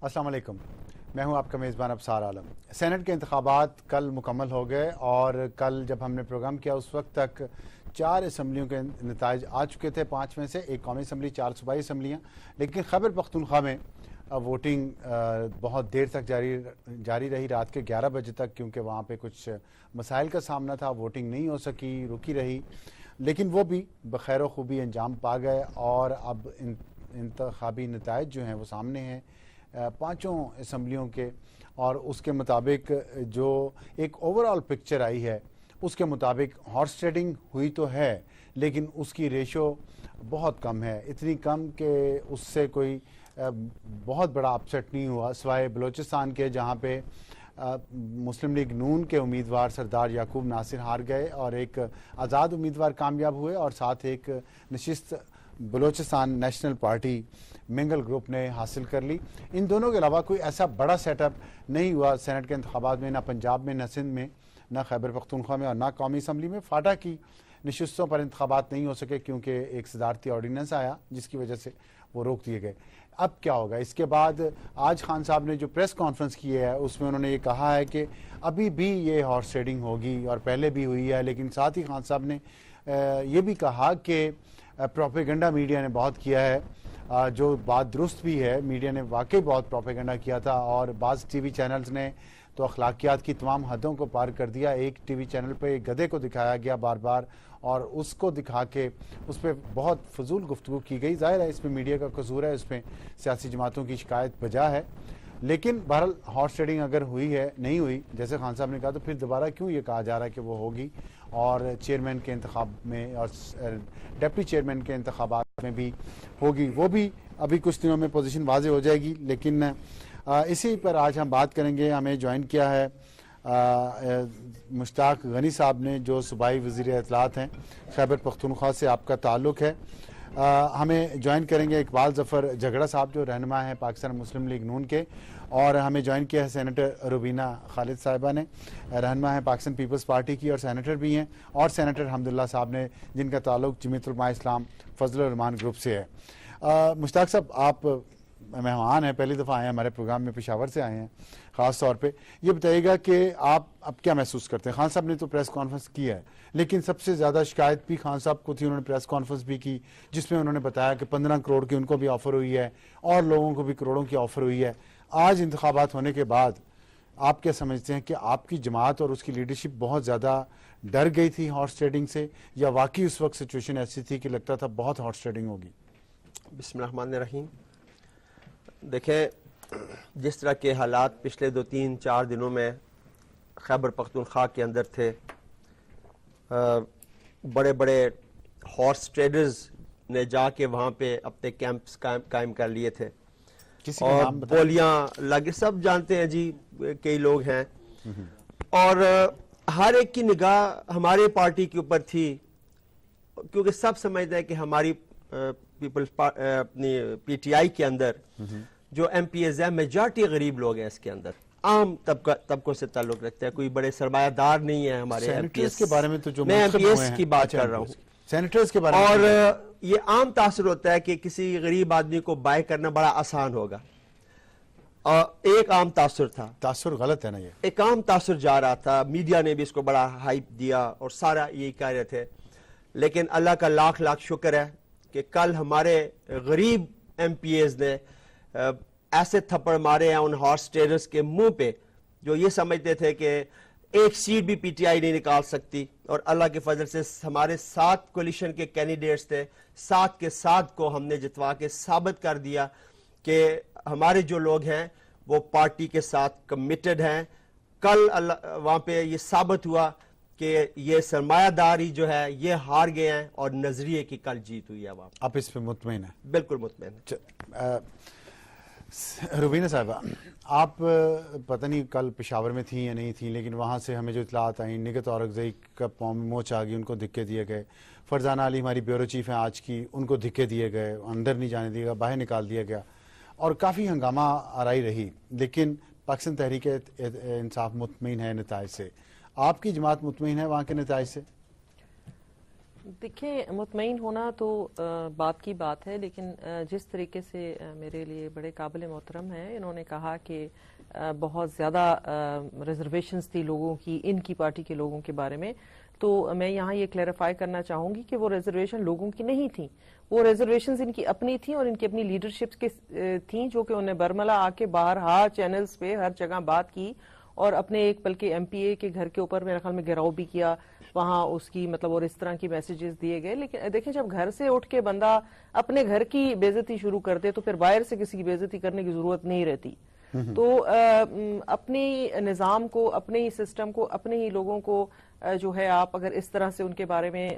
السلام علیکم، میں ہوں آپ کا میزبان ابصار عالم۔ سینٹ کے انتخابات کل مکمل ہو گئے اور کل جب ہم نے پروگرام کیا اس وقت تک 4 اسمبلیوں کے نتائج آ چکے تھے، 5 میں سے ایک قومی اسمبلی، 4 صوبائی اسمبلیاں، لیکن خیبر پختونخوا میں ووٹنگ بہت دیر تک جاری رہی، رات کے 11 بجے تک، کیونکہ وہاں پہ کچھ مسائل کا سامنا تھا، ووٹنگ نہیں ہو سکی، رکی رہی، لیکن وہ بھی بخیر و خوبی انجام پا گئے اور اب انتخابی نتائج جو ہیں وہ سامنے ہیں 5 اسمبلیوں کے، اور اس کے مطابق جو ایک اوورآل پکچر آئی ہے اس کے مطابق ہارس ٹریڈنگ ہوئی تو ہے، لیکن اس کی ریشو بہت کم ہے، اتنی کم کہ اس سے کوئی بہت بڑا اپسیٹ نہیں ہوا، سوائے بلوچستان کے جہاں پہ مسلم لیگ نون کے امیدوار سردار یعقوب ناصر ہار گئے اور ایک آزاد امیدوار کامیاب ہوئے، اور ساتھ ایک نشست بلوچستان نیشنل پارٹی منگل گروپ نے حاصل کر لی۔ ان دونوں کے علاوہ کوئی ایسا بڑا سیٹ اپ نہیں ہوا سینٹ کے انتخابات میں، نہ پنجاب میں، نہ سندھ میں، نہ خیبر پختونخوا میں، اور نہ قومی اسمبلی میں۔ فاٹا کی نشستوں پر انتخابات نہیں ہو سکے کیونکہ ایک صدارتی آرڈیننس آیا جس کی وجہ سے وہ روک دیے گئے۔ اب کیا ہوگا اس کے بعد؟ آج خان صاحب نے جو پریس کانفرنس کی ہے اس میں انہوں نے یہ کہا ہے کہ ابھی بھی یہ ہارس ٹریڈنگ ہوگی اور پہلے بھی ہوئی ہے، لیکن ساتھ ہی خان صاحب نے یہ بھی کہا کہ پروپیگنڈا میڈیا نے بہت کیا ہے، جو بات درست بھی ہے، میڈیا نے واقعی بہت پروپیگنڈا کیا تھا، اور بعض ٹی وی چینلز نے تو اخلاقیات کی تمام حدوں کو پار کر دیا۔ ایک ٹی وی چینل پہ ایک گدھے کو دکھایا گیا بار بار، اور اس کو دکھا کے اس پہ بہت فضول گفتگو کی گئی۔ ظاہر ہے اس میں میڈیا کا قصور ہے، اس میں سیاسی جماعتوں کی شکایت بجا ہے، لیکن بہرحال ہارس ٹریڈنگ اگر ہوئی ہے، نہیں ہوئی جیسے خان صاحب نے کہا، تو پھر دوبارہ کیوں یہ کہا جا رہا ہے کہ وہ ہوگی؟ اور چیئرمین کے انتخاب میں اور ڈپٹی چیئرمین کے انتخابات میں بھی ہوگی، وہ بھی ابھی کچھ دنوں میں پوزیشن واضح ہو جائے گی۔ لیکن اسی پر آج ہم بات کریں گے۔ ہمیں جوائن کیا ہے مشتاق غنی صاحب نے، جو صوبائی وزیر اطلاعات ہیں، خیبر پختونخوا سے آپ کا تعلق ہے۔ ہمیں جوائن کریں گے اقبال ظفر جھگڑا صاحب جو رہنما ہیں پاکستان مسلم لیگ نون کے، اور ہمیں جوائن کیا ہے سینیٹر روبینہ خالد صاحبہ نے، رہنما ہیں پاکستان پیپلز پارٹی کی اور سینیٹر بھی ہیں، اور سینیٹر حمداللہ صاحب نے جن کا تعلق جمیعت علماء اسلام فضل الرحمان گروپ سے ہے۔ مشتاق صاحب، آپ مہمان ہیں، پہلی دفعہ آئے ہیں ہمارے پروگرام میں، پشاور سے آئے ہیں خاص طور پہ، یہ بتائیے گا کہ آپ اب کیا محسوس کرتے ہیں؟ خان صاحب نے تو پریس کانفرنس کی ہے، لیکن سب سے زیادہ شکایت بھی خان صاحب کو تھی، انہوں نے پریس کانفرنس بھی کی جس میں انہوں نے بتایا کہ 15 کروڑ کی ان کو بھی آفر ہوئی ہے اور لوگوں کو بھی کروڑوں کی آفر ہوئی ہے۔ آج انتخابات ہونے کے بعد آپ کیا سمجھتے ہیں کہ آپ کی جماعت اور اس کی لیڈرشپ بہت زیادہ ڈر گئی تھی ہارس ٹریڈنگ سے، یا واقعی اس وقت سچویشن ایسی تھی کہ لگتا تھا بہت ہارس ٹریڈنگ ہوگی؟ بسم اللہ الرحمن الرحیم۔ دیکھیں، جس طرح کے حالات پچھلے 2-3-4 دنوں میں خیبر پختونخوا کے اندر تھے، بڑے بڑے ہارس ٹریڈرز نے جا کے وہاں پہ اپنے کیمپس قائم کر لیے تھے، اور بولیاں لگے، سب جانتے ہیں جی، کئی لوگ ہیں، اور ہر ایک کی نگاہ ہماری پارٹی کے اوپر تھی، کیونکہ سب سمجھتے ہیں کہ ہماری اپنی پی ٹی آئی کے اندر جو ایم پی ایز ہے، میجارٹی غریب لوگ ہیں، اس کے اندر عام طبقوں سے تعلق رکھتے ہیں، کوئی بڑے سرمایہ دار نہیں ہے ہمارے ایم پی ایس کے بارے میں، تو جو میں ایم پی ایس کی بات کر رہا ہوں، سینیٹرز کے بارے میں، اور یہ عام تاثر ہوتا ہے کہ کسی غریب آدمی کو بائی کرنا بڑا آسان ہوگا، اور ایک عام تاثر تھا، تاثر غلط ہے نا، یہ ایک عام تاثر جا رہا تھا، میڈیا نے بھی اس کو بڑا ہائپ دیا اور سارا یہی کہہ رہے تھے، لیکن اللہ کا لاکھ لاکھ شکر ہے کہ کل ہمارے غریب ایم پی ایز نے ایسے تھپڑ مارے ہیں ان ہارس ٹریڈرز کے منہ پہ جو یہ سمجھتے تھے کہ ایک سیٹ بھی پی ٹی آئی نہیں نکال سکتی، اور اللہ کے فضل سے ہمارے 7 کولیشن کے کینڈیڈیٹس تھے، 7 کے 7 کو ہم نے جتوا کے ثابت کر دیا کہ ہمارے جو لوگ ہیں وہ پارٹی کے ساتھ کمیٹڈ ہیں۔ کل وہاں پہ یہ ثابت ہوا کہ یہ سرمایہ داری جو ہے یہ ہار گئے ہیں، اور نظریے کی کل جیت ہوئی ہے وہاں۔ آپ اس پہ مطمئن ہیں؟ بالکل مطمئن ہے۔ روبینہ صاحبہ، آپ پتہ نہیں کل پشاور میں تھیں یا نہیں تھیں، لیکن وہاں سے ہمیں جو اطلاعات آئیں، نگہت اورکزئی کا پاؤں میں موچ آ گئی، ان کو دھکے دیے گئے، فرزانہ علی ہماری بیورو چیف ہیں آج کی، ان کو دھکے دیے گئے، اندر نہیں جانے دیا گیا، باہر نکال دیا گیا، اور کافی ہنگامہ آرائی رہی، لیکن پاکستان تحریک انصاف مطمئن ہے نتائج سے۔ آپ کی جماعت مطمئن ہے وہاں کے نتائج سے؟ دیکھیں مطمئن ہونا تو بات کی بات ہے، لیکن جس طریقے سے میرے لیے بڑے قابل محترم ہیں، انہوں نے کہا کہ بہت زیادہ ریزرویشنز تھی لوگوں کی، ان کی پارٹی کے لوگوں کے بارے میں، تو میں یہاں یہ کلیریفائی کرنا چاہوں گی کہ وہ ریزرویشن لوگوں کی نہیں تھیں، وہ ریزرویشنز ان کی اپنی تھیں اور ان کی اپنی لیڈرشپ کے تھیں، جو کہ انہیں برملا آ کے باہر ہر چینلز پہ ہر جگہ بات کی اور اپنے ایک بلکہ ایم پی اے کے گھر کے اوپر میرے خیال میں گھیراؤ بھی کیا وہاں اس کی مطلب، اور اس طرح کی میسیجز دیے گئے. لیکن دیکھیں جب گھر سے اٹھ کے بندہ اپنے گھر کی بے عزتی شروع کر دے تو پھر باہر سے کسی کی بے عزتی کرنے کی ضرورت نہیں رہتی. تو اپنی نظام کو، اپنے ہی سسٹم کو، اپنے ہی لوگوں کو جو ہے آپ اگر اس طرح سے ان کے بارے میں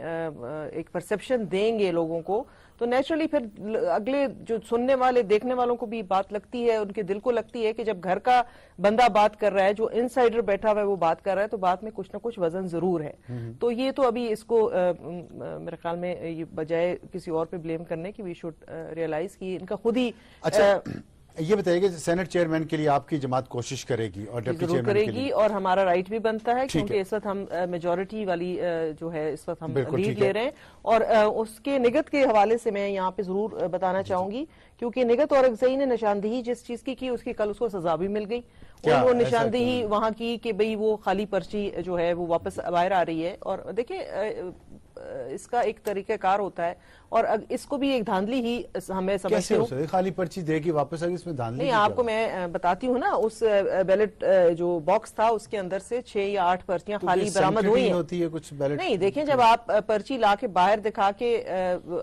ایک پرسپشن دیں گے لوگوں کو، تو نیچرلی پھر اگلے جو سننے والے دیکھنے والوں کو بھی بات لگتی ہے، ان کے دل کو لگتی ہے کہ جب گھر کا بندہ بات کر رہا ہے، جو انسائڈر بیٹھا ہوا ہے وہ بات کر رہا ہے، تو بات میں کچھ نہ کچھ وزن ضرور ہے. تو یہ تو ابھی اس کو میرے خیال میں یہ بجائے کسی اور پہ بلیم کرنے کی وی شوڈ ریئلائز کی ان کا خود ہی. اچھا یہ بتائیے کہ سینٹ چیئرمین کے لیے آپ کی جماعت کوشش کرے گی اور ڈپٹی ضرور چیئرمین کرے کے لیے گی، اور ہمارا رائٹ بھی بنتا ہے کیونکہ اس وقت ہم میجورٹی والی جو ہے اس وقت ہم لیڈ لے رہے ہیں. اور اس کے نگت کے حوالے سے میں یہاں پہ ضرور بتانا چاہوں گی، کیونکہ نگت اورکزئی نے نشاندہی جس چیز کی اس کی کل اس کو سزا بھی مل گئی. وہ نشاندہی وہاں کی کہ بھئی وہ خالی پرچی جو ہے وہ واپس باہر آ رہی ہے. اور دیکھیں اس کا ایک طریقہ کار ہوتا ہے اور اس کو بھی ایک دھاندلی ہی ہمیں سمجھتی ہوں. کیسے خالی پرچی دے گی واپس آگے، اس میں دھاندلی نہیں آپ کو میں بتاتی ہوں نا، اس بیلٹ جو باکس تھا اس کے اندر سے 6 یا 8 پرچیاں خالی برآمد ہوئی ہیں. ہوتی ہے کچھ بیلٹ نہیں دیکھیں جب آپ پرچی لا کے باہر دکھا کے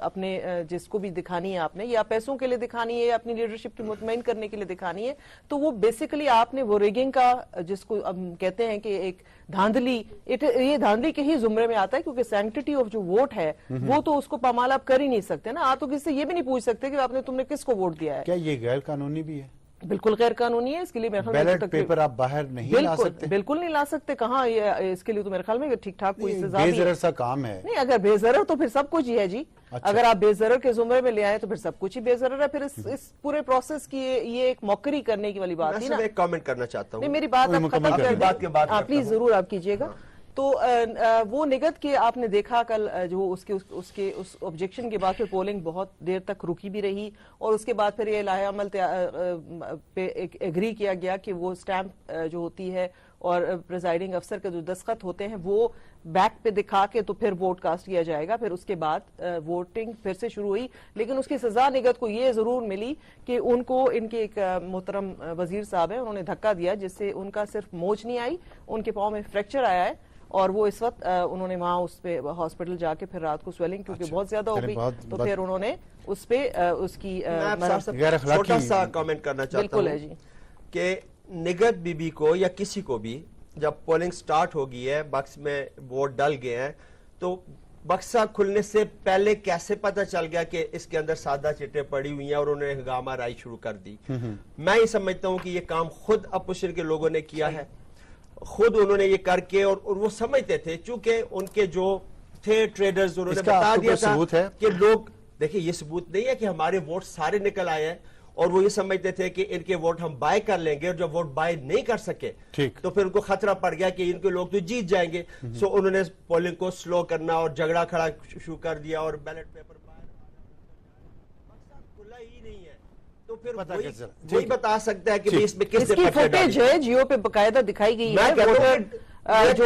اپنے جس کو بھی دکھانی ہے آپ نے، یا پیسوں کے لیے دکھانی ہے یا اپنی لیڈرشپ کی مطمئن کرنے کے لیے دکھانی ہے، تو وہ بیسیکلی آپ نے وہ ریگنگ کا جس کو کہتے ہیں کہ ایک دھاندلی، یہ دھاندلی کے ہی زمرے میں آتا ہے، کیونکہ سینکٹیٹی آف جو ووٹ ہے وہ تو اس کو پامال آپ کر ہی نہیں سکتے نا. آپ تو کسی سے یہ بھی نہیں پوچھ سکتے کہ تم نے کس کو ووٹ دیا ہے. کیا یہ غیر قانونی بھی ہے؟ بالکل غیر قانونی ہے. اس کے لیے میرے خیال میں بیلٹ پیپر آپ باہر نہیں لا سکتے؟ بالکل نہیں لا سکتے. کہاں اس کے لیے تو میرے خیال میں ٹھیک ٹھاک کوئی سزا بے ضرر سا کام ہے. نہیں اگر بے ضرر تو پھر سب کچھ ہی ہے جی. اگر آپ بے ضرر کے زمرے میں لے آئے تو پھر سب کچھ ہی بے ضرر ہے. پھر اس پورے پروسیس کی یہ ایک موکری کرنے کی والی بات تھی نا. میں ایک کامنٹ کرنا چاہتا ہوں. نہیں میری بات آپ ختم کر دیں پلیز، ضرور آپ کیجئے گا. تو وہ نگت کے آپ نے دیکھا کل جو اس آبجیکشن کے بعد پھر پولنگ بہت دیر تک رکی بھی رہی، اور اس کے بعد پھر یہ لاہے عمل پہ ایگری کیا گیا کہ وہ سٹیمپ جو ہوتی ہے اور پریزائڈنگ افسر کے جو دستخط ہوتے ہیں وہ بیک پہ دکھا کے تو پھر ووٹ کاسٹ کیا جائے گا. پھر اس کے بعد ووٹنگ پھر سے شروع ہوئی، لیکن اس کی سزا نگت کو یہ ضرور ملی کہ ان کو ان کے ایک محترم وزیر صاحب ہیں، انہوں نے دھکا دیا جس سے ان کا صرف موچ نہیں آئی، ان کے پاؤں میں فریکچر آیا ہے. اور وہ اس وقت انہوں نے وہاں اس پہ ہاسپٹل جا کے پھر رات کو سویلنگ کیونکہ بہت زیادہ ہو گئی، تو پھر انہوں نے اس پہ اس کی چھوٹا سا کامنٹ کرنا چاہتا ہوں کہ نگت بی بی کو یا کسی کو بھی جب پولنگ سٹارٹ ہو گئی ہے، بکس میں ووٹ ڈل گئے ہیں، تو بکسا کھلنے سے پہلے کیسے پتہ چل گیا کہ اس کے اندر سادہ چٹیں پڑی ہوئی ہیں اور انہوں نے ہنگامہ رائی شروع کر دی؟ میں یہ سمجھتا ہوں کہ یہ کام خود اپوزیشن کے لوگوں نے کیا ہے، خود انہوں نے یہ کر کے، اور وہ سمجھتے تھے چونکہ ان کے جو تھے ٹریڈرز، انہوں نے بتا دیا تھا کہ لوگ دیکھیں یہ ثبوت نہیں ہے کہ ہمارے ووٹ سارے نکل آئے ہیں، اور وہ یہ سمجھتے تھے کہ ان کے ووٹ ہم بائی کر لیں گے، اور جب ووٹ بائی نہیں کر سکے تو پھر ان کو خطرہ پڑ گیا کہ ان کے لوگ تو جیت جائیں گے. سو انہوں نے پولنگ کو سلو کرنا اور جھگڑا کھڑا شروع کر دیا اور بیلٹ پیپر کھلا ہی نہیں ہے. تو پھر وہی بتا سکتا ہے کہ اس میں کس نے فوٹیج ہے جیو پہ باقاعدہ دکھائی گئی ہے. جو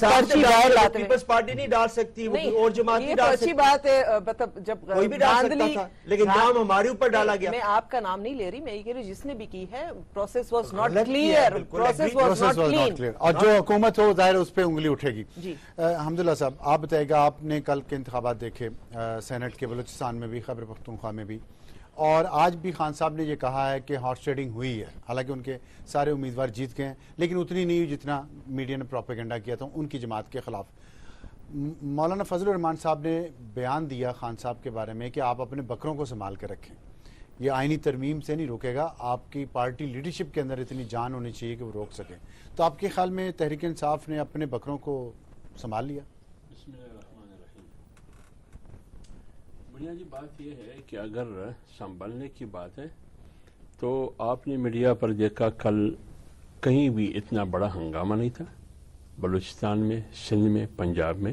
پرچی باہر لاتے ہیں پیپلز پارٹی نہیں ڈال سکتی، اور جماعت نہیں ڈال سکتی. اچھی بات ہے، مطلب جب کوئی بھی ڈال سکتا تھا لیکن نام ہمارے اوپر ڈالا گیا. میں آپ کا نام نہیں لے رہی، میں یہ کہہ رہی جس نے بھی کی ہے process was not clear, process was not clean, اور جو حکومت ہو ظاہر اس پہ انگلی اٹھے گی. حمداللہ صاحب آپ بتائیے گا، آپ نے کل کے انتخابات دیکھے سینٹ کے بلوچستان میں بھی، خیبر پختونخوا میں بھی، اور آج بھی خان صاحب نے یہ کہا ہے کہ ہارس ٹریڈنگ ہوئی ہے، حالانکہ ان کے سارے امیدوار جیت گئے ہیں لیکن اتنی نہیں ہوئی جتنا میڈیا نے پروپیگنڈا کیا تھا ان کی جماعت کے خلاف. مولانا فضل الرحمان صاحب نے بیان دیا خان صاحب کے بارے میں کہ آپ اپنے بکروں کو سنبھال کے رکھیں، یہ آئینی ترمیم سے نہیں روکے گا، آپ کی پارٹی لیڈرشپ کے اندر اتنی جان ہونی چاہیے کہ وہ روک سکیں. تو آپ کے خیال میں تحریک انصاف نے اپنے بکروں کو سنبھال لیا؟ بڑھیا جی، بات یہ ہے کہ اگر سنبھالنے کی بات ہے تو آپ نے میڈیا پر دیکھا کل کہیں بھی اتنا بڑا ہنگامہ نہیں تھا. بلوچستان میں، سندھ میں، پنجاب میں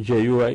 JUI,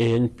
ANP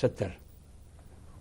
70,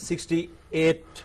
68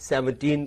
17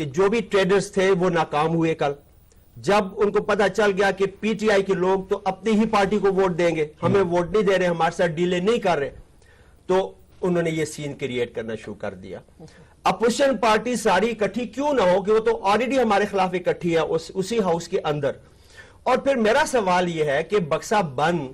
کہ جو بھی ٹریڈرز تھے وہ ناکام ہوئے کل. جب ان کو پتا چل گیا کہ پی ٹی آئی کے لوگ تو اپنی ہی پارٹی کو ووٹ دیں گے, ہمیں ووٹ نہیں دے رہے, ہمارے ساتھ ڈیلے نہیں کر رہے, تو انہوں نے یہ سین کریٹ کرنا شروع کر دیا. اپوزیشن پارٹی ساری اکٹھی کیوں نہ ہو, کہ وہ تو آلریڈی ہمارے خلاف اکٹھی ہے اسی ہاؤس کے اندر. اور پھر میرا سوال یہ ہے کہ بکسا بند,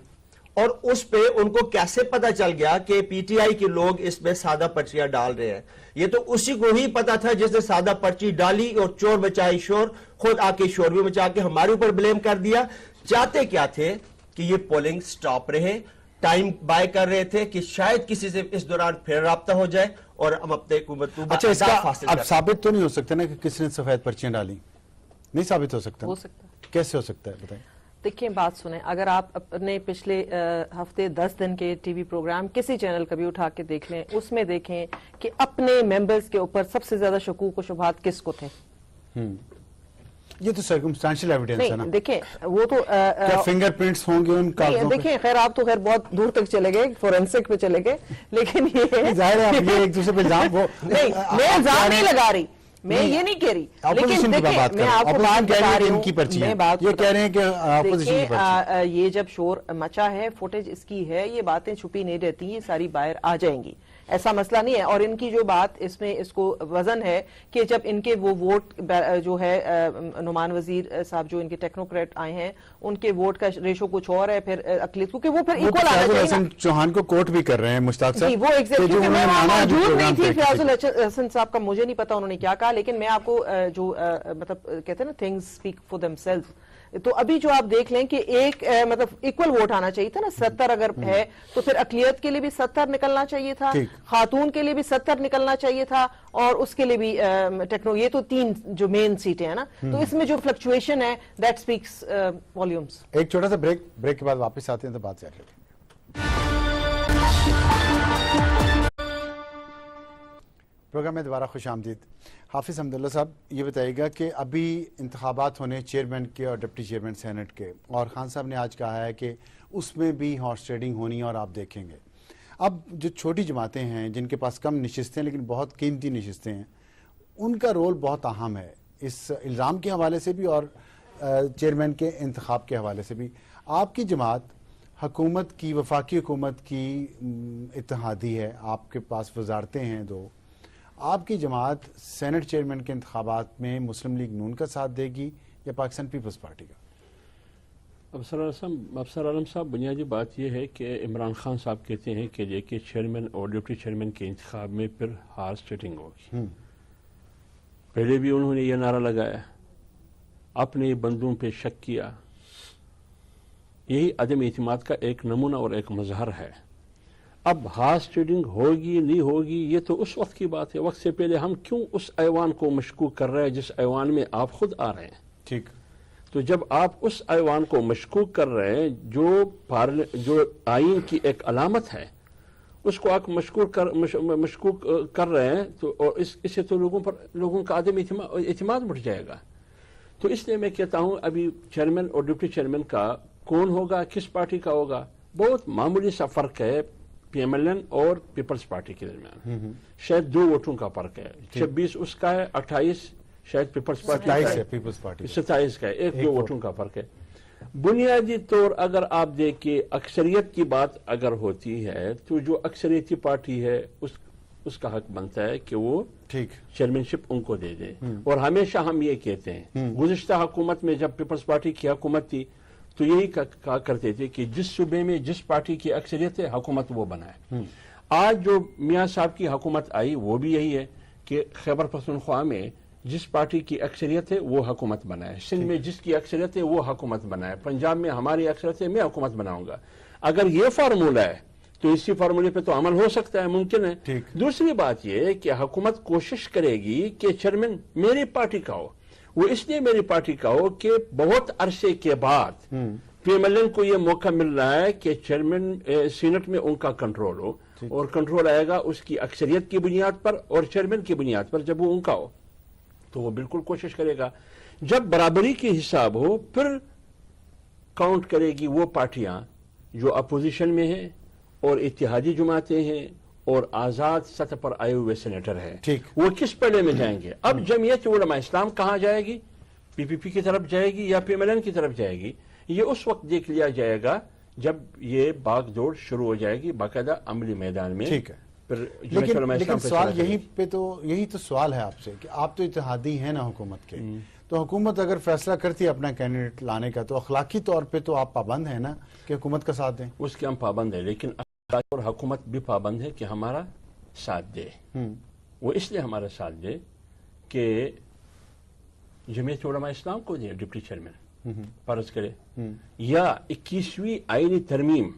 اور اس پہ ان کو کیسے پتا چل گیا کہ پی ٹی آئی کے لوگ اس میں سادہ پرچیاں ڈال رہے ہیں؟ یہ تو اسی کو ہی پتا تھا جس نے سادہ پرچی ڈالی اور چور بچائی شور, خود آ کے شور بھی مچا کے ہمارے اوپر بلیم کر دیا. چاہتے کیا تھے کہ یہ پولنگ سٹاپ رہے, ٹائم بائی کر رہے تھے کہ شاید کسی سے اس دوران پھر رابطہ ہو جائے اور ہم اپنے حکومت کو اچھا اس کا اب ثابت تو نہیں ہو سکتا نا کہ کس نے سفید پرچیاں ڈالی؟ نہیں ثابت ہو سکتا. کیسے ہو سکتا ہے بتائیں؟ دیکھیں بات سنیں, اگر آپ اپنے پچھلے ہفتے 10 دن کے ٹی وی پروگرام کسی چینل کا بھی اٹھا کے دیکھ لیں, اس میں دیکھیں کہ اپنے ممبرز کے اوپر سب سے زیادہ شکوک و شبہات کس کو تھے. یہ تو سرکمسٹانشل ایویڈنس ہے نا. دیکھیں وہ تو فنگر پرنٹس ہوں گے ان کاغذوں پہ. دیکھیں خیر آپ تو خیر بہت دور تک چلے گئے, فورینسک پہ چلے گئے, لیکن یہ ظاہر ہے یہ ایک دوسرے پہ الزام وہ نہیں, میں الزام نہیں لگا رہی, میں یہ نہیں کہہ رہی, لیکن دیکھیں میں آپ کو بات بتا رہی ہوں, میں بات یہ کہہ رہے ہیں کہ اپوزیشن کی پرچی. یہ جب شور مچا ہے, فوٹیج اس کی ہے, یہ باتیں چھپی نہیں رہتی, یہ ساری باہر آ جائیں گی, ایسا مسئلہ نہیں ہے. اور ان کی جو بات اس میں اس کو وزن ہے کہ جب ان کے وہ ووٹ جو ہے نعمان وزیر صاحب جو ان کے ٹیکنوکریٹ آئے ہیں, ان کے ووٹ کا ریشو کچھ اور ہے, پھر اقلیت کیونکہ وہ پھر ایکول آنا چاہیے. حسن چوہان کو کوٹ بھی کر رہے ہیں مشتاق صاحب. وہ ایگزیکٹلی میں موجود نہیں تھی فیاض الحسن صاحب کا, مجھے نہیں پتا انہوں نے کیا کہا, لیکن میں آپ کو جو مطلب کہتے ہیں نا things speak for them self, تو ابھی جو آپ دیکھ لیں کہ ایک مطلب ایکول ووٹ آنا چاہیے تھا نا, 70 اگر ہے تو پھر اقلیت کے لیے بھی 70 نکلنا چاہیے تھا, خاتون کے لیے بھی 70 نکلنا چاہیے تھا, اور اس کے لیے بھی یہ تو 3 جو مین سیٹیں ہیں نا, تو اس میں جو فلکچویشن ہے دیٹ سپیکس والیومز. ایک چھوٹا سا بریک کے بعد واپس آتے ہیں تو بات جاری رکھیں. پروگرام میں دوبارہ خوش آمدید. حافظ حمداللہ صاحب یہ بتائیے گا کہ ابھی انتخابات ہونے چیئرمین کے اور ڈپٹی چیئرمین سینٹ کے, اور خان صاحب نے آج کہا ہے کہ اس میں بھی ہارس ٹریڈنگ ہونی ہے اور آپ دیکھیں گے. اب جو چھوٹی جماعتیں ہیں جن کے پاس کم نشستیں لیکن بہت قیمتی نشستیں ہیں, ان کا رول بہت اہم ہے اس الزام کے حوالے سے بھی اور چیئرمین کے انتخاب کے حوالے سے بھی. آپ کی جماعت حکومت کی, وفاقی حکومت کی اتحادی ہے, آپ کے پاس وزارتیں ہیں 2, آپ کی جماعت سینٹ چیئرمین کے انتخابات میں مسلم لیگ نون کا ساتھ دے گی یا پاکستان پیپلز پارٹی کا؟ افسر عالم صاحب, بنیادی بات یہ ہے کہ عمران خان صاحب کہتے ہیں کہ دیکھیے چیئرمین اور ڈپٹی چیئرمین کے انتخاب میں پھر ہارس ٹریڈنگ ہوگی. پہلے بھی انہوں نے یہ نعرہ لگایا, اپنے بندوں پہ شک کیا, یہی عدم اعتماد کا ایک نمونہ اور ایک مظہر ہے. اب ہارس ٹریڈنگ ہوگی نہیں ہوگی یہ تو اس وقت کی بات ہے, وقت سے پہلے ہم کیوں اس ایوان کو مشکوک کر رہے ہیں جس ایوان میں آپ خود آ رہے ہیں. ٹھیک, تو جب آپ اس ایوان کو مشکوک کر رہے ہیں جو آئین کی ایک علامت ہے, اس کو آپ مشکوک کر رہے ہیں, تو اور اس سے تو لوگوں کا عدم اعتماد بڑھ جائے گا. تو اس لیے میں کہتا ہوں ابھی چیئرمین اور ڈپٹی چیئرمین کا کون ہوگا, کس پارٹی کا ہوگا, بہت معمولی سا فرق ہے پی ایم ایل این اور پیپلز پارٹی کے درمیان. شاید 2 ووٹوں کا فرق ہے, 26 اس کا ہے, 28 شاید پیپلز پارٹی کا ہے, 27 کا ہے, 1-2 ووٹوں کا فرق ہے. بنیادی طور اگر آپ دیکھیں اکثریت کی بات اگر ہوتی ہے تو جو اکثریتی پارٹی ہے اس کا حق بنتا ہے کہ وہ چیئرمین شپ ان کو دے دے. اور ہمیشہ ہم یہ کہتے ہیں, گزشتہ حکومت میں جب پیپلز پارٹی کی حکومت تھی تو یہی کہا کرتے تھے کہ جس صوبے میں جس پارٹی کی اکثریت ہے حکومت وہ بنائے. آج جو میاں صاحب کی حکومت آئی وہ بھی یہی ہے کہ خیبر پختونخوا میں جس پارٹی کی اکثریت ہے وہ حکومت بنائے, سندھ میں جس کی اکثریت ہے وہ حکومت بنائے, پنجاب میں ہماری اکثریت ہے میں حکومت بناؤں گا. اگر یہ فارمولہ ہے تو اسی فارمولے پہ تو عمل ہو سکتا ہے, ممکن ہے. دوسری بات یہ کہ حکومت کوشش کرے گی کہ چیئرمین میری پارٹی کا ہو. وہ اس لیے میری پارٹی کا ہو کہ بہت عرصے کے بعد پی ایم ایل این کو یہ موقع مل رہا ہے کہ چیئرمین سینٹ میں ان کا کنٹرول ہو, اور کنٹرول آئے گا اس کی اکثریت کی بنیاد پر اور چیئرمین کی بنیاد پر. جب وہ ان کا ہو تو وہ بالکل کوشش کرے گا, جب برابری کی حساب ہو پھر کاؤنٹ کرے گی وہ پارٹیاں جو اپوزیشن میں ہیں اور اتحادی جماعتیں ہیں اور آزاد سطح پر آئے ہوئے سینیٹر ہیں، ٹھیک، وہ کس پلے میں جائیں گے؟ اب جمعیت علماء اسلام کہاں جائے گی؟ پی پی پی کی طرف جائے گی یا پی ایم ایل این کی طرف جائے گی؟ یہ اس وقت دیکھ لیا جائے گا جب یہ باغ دوڑ شروع ہو جائے گی باقاعدہ عملی میدان میں. ٹھیک ہے، پھر جمعیت علماء لیکن اسلام سوال یہی تو سوال ہے آپ سے کہ آپ تو اتحادی ہیں نا حکومت کے، تو حکومت اگر فیصلہ کرتی ہے اپنا کینڈیڈیٹ لانے کا تو اخلاقی طور پہ تو آپ پابند ہیں نا کہ حکومت کا ساتھ دیں. اس کے ہم پابند ہیں، لیکن اور حکومت بھی پابند ہے کہ ہمارا ساتھ دے. وہ اس لیے ہمارا ساتھ دے کہ جمعیت علماء اسلام کو دے ڈپٹی چیئرمین فرض کرے، یا 21ویں آئینی ترمیم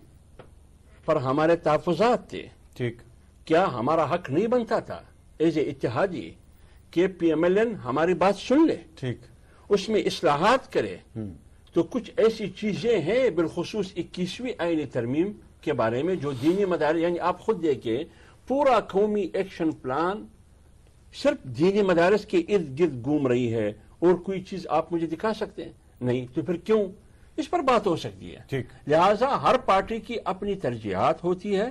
پر ہمارے تحفظات تھے. ٹھیک، کیا ہمارا حق نہیں بنتا تھا ایز اے اتحادی کہ پی ایم ایل این ہماری بات سن لے، ٹھیک، اس میں اصلاحات کرے؟ تو کچھ ایسی چیزیں ہیں بالخصوص 21ویں آئینی ترمیم کے بارے میں جو دینی مدارس، یعنی آپ خود دیکھیں پورا قومی ایکشن پلان صرف دینی مدارس کے ارد گرد گھوم رہی ہے، اور کوئی چیز آپ مجھے دکھا سکتے ہیں؟ نہیں. تو پھر کیوں اس پر بات ہو سکتی ہے؟ ٹھیک، لہذا ہر پارٹی کی اپنی ترجیحات ہوتی ہے.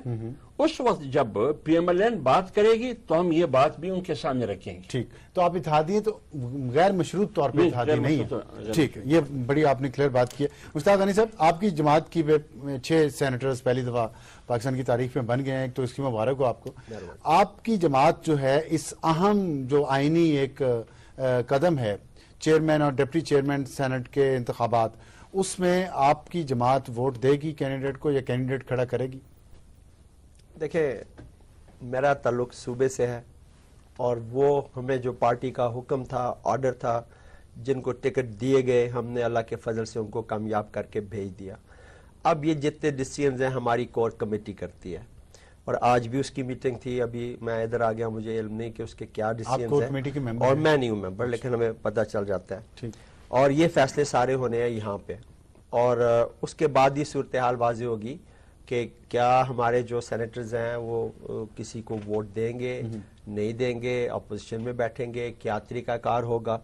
اس وقت جب پی ایم ایل این بات کرے گی تو ہم یہ بات بھی ان کے سامنے رکھیں گے. ٹھیک، تو آپ اتحادی ہیں تو غیر مشروط طور پہ اتحادی نہیں ہے. ٹھیک ہے، یہ بڑی آپ نے کلیئر بات کی ہے. استاد غنی صاحب، آپ کی جماعت کی 6 سینیٹرز پہلی دفعہ پاکستان کی تاریخ میں بن گئے ہیں، تو اس کی مبارک ہو آپ کو. آپ کی جماعت جو ہے اس اہم جو آئینی ایک قدم ہے چیئرمین اور ڈپٹی چیئرمین سینٹ کے انتخابات، اس میں آپ کی جماعت ووٹ دے گی کینڈیڈیٹ کو یا کینڈیڈیٹ کھڑا کرے گی؟ دیکھیں، میرا تعلق صوبے سے ہے اور وہ ہمیں جو پارٹی کا حکم تھا، آرڈر تھا، جن کو ٹکٹ دیے گئے ہم نے اللہ کے فضل سے ان کو کامیاب کر کے بھیج دیا. اب یہ جتنے ڈیسیژنز ہیں ہماری کور کمیٹی کرتی ہے، اور آج بھی اس کی میٹنگ تھی. ابھی میں ادھر آ گیا، مجھے علم نہیں کہ اس کے کیا ڈیسیژنز ہیں، اور میں نہیں ہوں ممبر، لیکن ہمیں پتہ چل جاتا ہے. اور یہ فیصلے سارے ہونے ہیں یہاں پہ، اور اس کے بعد یہ صورتحال واضح ہوگی کہ کیا ہمارے جو سینیٹرز ہیں وہ کسی کو ووٹ دیں گے، نہیں دیں گے، اپوزیشن میں بیٹھیں گے، کیا طریقہ کار ہوگا.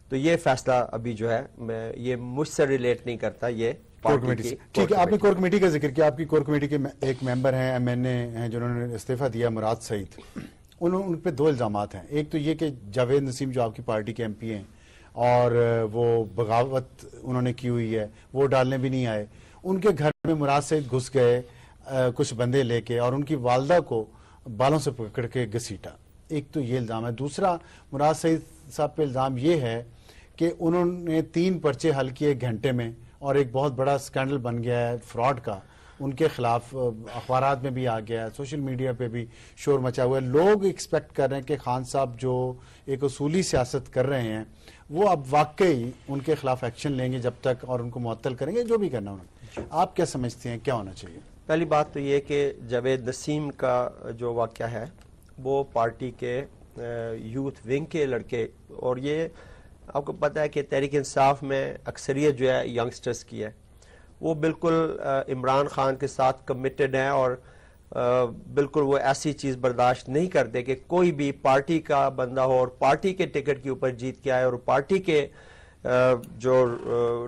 تو یہ فیصلہ ابھی جو ہے میں یہ مجھ سے ریلیٹ نہیں کرتا، یہ کور کمیٹی سے. ٹھیک ہے، آپ نے کور کمیٹی کا ذکر کیا. آپ کی کور کمیٹی کے ایک ممبر ہیں ایم این اے ہیں جنہوں نے استعفیٰ دیا، مراد سعید. ان پہ 2 الزامات ہیں. ایک تو یہ کہ جاوید نسیم جو آپ کی پارٹی کے ایم پی ہیں اور وہ بغاوت انہوں نے کی ہوئی ہے، وہ ڈالنے بھی نہیں آئے. ان کے گھر میں مراد سعید گھس گئے کچھ بندے لے کے اور ان کی والدہ کو بالوں سے پکڑ کے گھسیٹا. ایک تو یہ الزام ہے. دوسرا مراد سعید صاحب پہ الزام یہ ہے کہ انہوں نے 3 پرچے حل کیے 1 گھنٹے میں، اور ایک بہت بڑا سکینڈل بن گیا ہے فراڈ کا ان کے خلاف، اخبارات میں بھی آ گیا ہے، سوشل میڈیا پہ بھی شور مچا ہوا ہے. لوگ ایکسپیکٹ کر رہے ہیں کہ خان صاحب جو ایک اصولی سیاست کر رہے ہیں وہ اب واقعی ان کے خلاف ایکشن لیں گے جب تک، اور ان کو معطل کریں گے جو بھی کرنا انہوں نے. آپ کیا سمجھتے ہیں کیا ہونا چاہیے؟ پہلی بات تو یہ کہ جاوید نسیم کا جو واقعہ ہے وہ پارٹی کے یوتھ ونگ کے لڑکے، اور یہ آپ کو پتہ ہے کہ تحریک انصاف میں اکثریت جو ہے ینگسٹرز کی ہے، وہ بالکل عمران خان کے ساتھ کمیٹڈ ہیں، اور بالکل وہ ایسی چیز برداشت نہیں کرتے کہ کوئی بھی پارٹی کا بندہ ہو اور پارٹی کے ٹکٹ کے اوپر جیت کے آئے اور پارٹی کے جو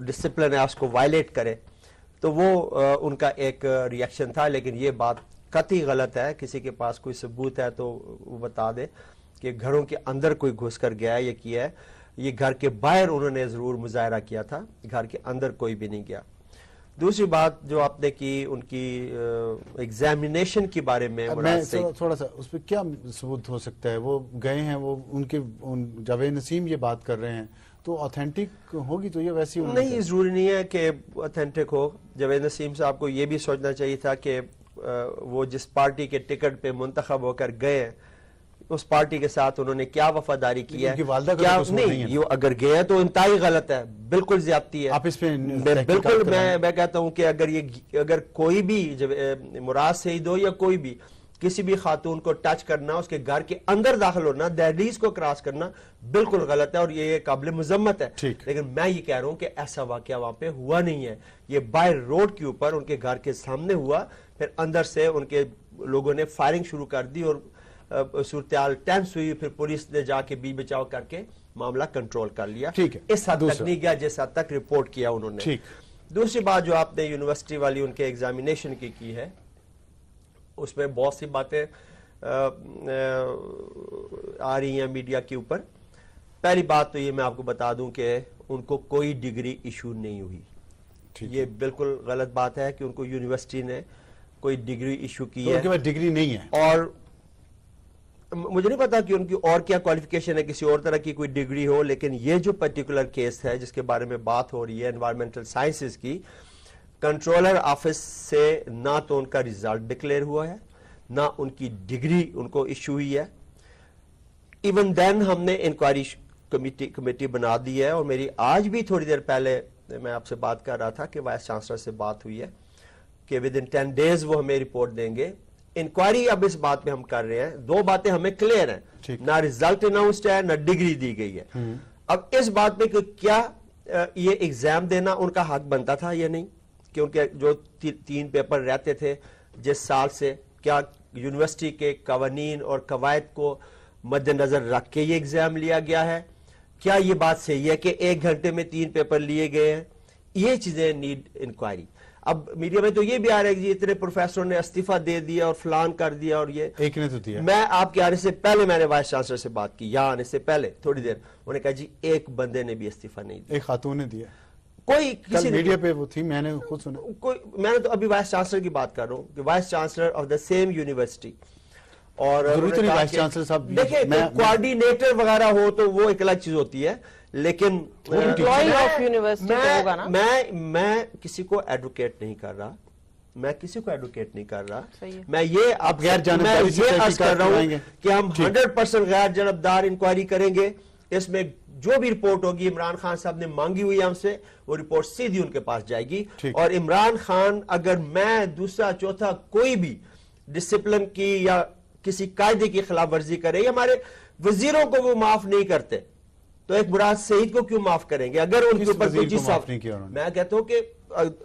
ڈسپلن ہے اس کو وائلیٹ کرے. تو وہ ان کا ایک ریئیکشن تھا. لیکن یہ بات قطعی غلط ہے. کسی کے پاس کوئی ثبوت ہے تو وہ بتا دے کہ گھروں کے اندر کوئی گھس کر گیا ہے، یہ کیا ہے. یہ گھر کے باہر انہوں نے ضرور مظاہرہ کیا تھا، گھر کے اندر کوئی بھی نہیں گیا. دوسری بات جو آپ نے کی ان کی ایگزامینیشن کے بارے میں تھوڑا سا اس پہ کیا ثبوت ہو سکتا ہے؟ وہ گئے ہیں، وہ ان کے جاوید نسیم یہ بات کر رہے ہیں تو آتھینٹک ہوگی تو یہ ویسی نہیں، ضروری نہیں ہے کہ آتھینٹک ہو. جاوید نسیم صاحب کو یہ بھی سوچنا چاہیے تھا کہ وہ جس پارٹی کے ٹکٹ پہ منتخب ہو کر گئے اس پارٹی کے ساتھ انہوں نے کیا وفاداری کی ہے. کیا نہیں، یہ اگر گئے تو انتہائی غلط ہے، بالکل زیادتی ہے. آپ اس پہ بالکل میں کہتا ہوں کہ اگر کوئی بھی مراد سعید ہو یا کوئی بھی کسی بھی خاتون کو ٹچ کرنا، اس کے گھر کے اندر داخل ہونا، دہلیز کو کراس کرنا بالکل غلط ہے اور یہ قابل مذمت ہے. لیکن میں یہ کہہ رہا ہوں کہ ایسا واقعہ وہاں پہ ہوا نہیں ہے. یہ باہر روڈ کے اوپر ان کے گھر کے سامنے ہوا، پھر اندر سے ان کے لوگوں نے فائرنگ شروع کر دی اور صورتحال ٹینس ہوئی. پھر پولیس نے جا کے بھی بچاؤ کر کے معاملہ کنٹرول کر لیا. اس حد تک نہیں گیا جس حد تک رپورٹ کیا انہوں نے. دوسری بات جو آپ نے یونیورسٹی والی ان کے ایگزامینیشن کی ہے، اس میں بہت سی باتیں آ رہی ہیں میڈیا کے اوپر. پہلی بات تو یہ میں آپ کو بتا دوں کہ ان کو کوئی ڈگری ایشو نہیں ہوئی. یہ بالکل غلط بات ہے کہ ان کو یونیورسٹی نے کوئی ڈگری ایشو کی ہے. ان کے پاس ڈگری نہیں ہے. اور مجھے نہیں پتا کہ ان کی اور کیا کوالیفیکیشن ہے, کسی اور طرح کی کوئی ڈگری ہو, لیکن یہ جو پرٹیکولر کیس ہے جس کے بارے میں بات ہو رہی ہے انوائرمنٹل سائنسز کی, کنٹرولر آفس سے نہ تو ان کا ریزلٹ ڈکلیئر ہوا ہے, نہ ان کی ڈگری ان کو ایشو ہوئی ہے. ایون دین ہم نے انکوائری کمیٹی بنا دی ہے, اور میری آج بھی تھوڑی دیر پہلے میں آپ سے بات کر رہا تھا کہ وائس چانسلر سے بات ہوئی ہے کہ ود ان 10 days وہ ہمیں رپورٹ دیں گے. انکوائری اب اس بات پہ ہم کر رہے ہیں, دو باتیں ہمیں کلیئر ہیں, نہ ریزلٹ اناؤنسڈ ہے نہ ڈگری دی گئی ہے. اب اس بات پہ کہ کیا یہ ایگزام دینا ان کا حق بنتا تھا یا نہیں, کہ ان کے جو 3 پیپر رہتے تھے جس سال سے, کیا یونیورسٹی کے قوانین اور قواعد کو مد نظر رکھ کے یہ ایگزام لیا گیا ہے, کیا یہ بات صحیح ہے کہ 1 گھنٹے میں 3 پیپر لیے گئے ہیں, یہ چیزیں نیڈ انکوائری. اب میڈیا میں تو یہ بھی آ رہا ہے کہ اتنے پروفیسروں نے استعفیٰ دے دیا اور فلان کر دیا, اور یہ ایک نے تو دیا. میں آپ کے آنے سے پہلے میں نے وائس چانسلر سے بات کی, یہاں آنے سے پہلے تھوڑی دیر, انہوں نے کہا جی ایک بندے نے بھی استعفیٰ نہیں دیا, ایک خاتون نے دیا. کوئی کسی میڈیا پہ وہ تھی, میں نے خود سنا. میں نے تو ابھی وائس چانسلر کی بات کر رہا ہوں کہ vice chancellor of the same university. اور وائس چانسلر صاحب دیکھیں کوآرڈینیٹر وغیرہ ہو تو وہ ایک الگ چیز ہوتی ہے, لیکن میں کسی کو ایڈوکیٹ نہیں کر رہا, میں یہ اب غیر عرض کر رہا ہوں کہ ہم 100% غیر جانبدار انکوائری کریں گے. اس میں جو بھی رپورٹ ہوگی عمران خان صاحب نے مانگی ہوئی ہم سے, وہ رپورٹ سیدھی ان کے پاس جائے گی. اور عمران خان اگر میں دوسرا چوتھا کوئی بھی ڈسپلن کی یا کسی قاعدے کی خلاف ورزی کرے, یا ہمارے وزیروں کو وہ معاف نہیں کرتے, تو ایک مراد سعید کو کیوں معاف کریں گے اگر ان کے اوپر کوئی چیز صاف نہیں کیا. میں کہتا ہوں کہ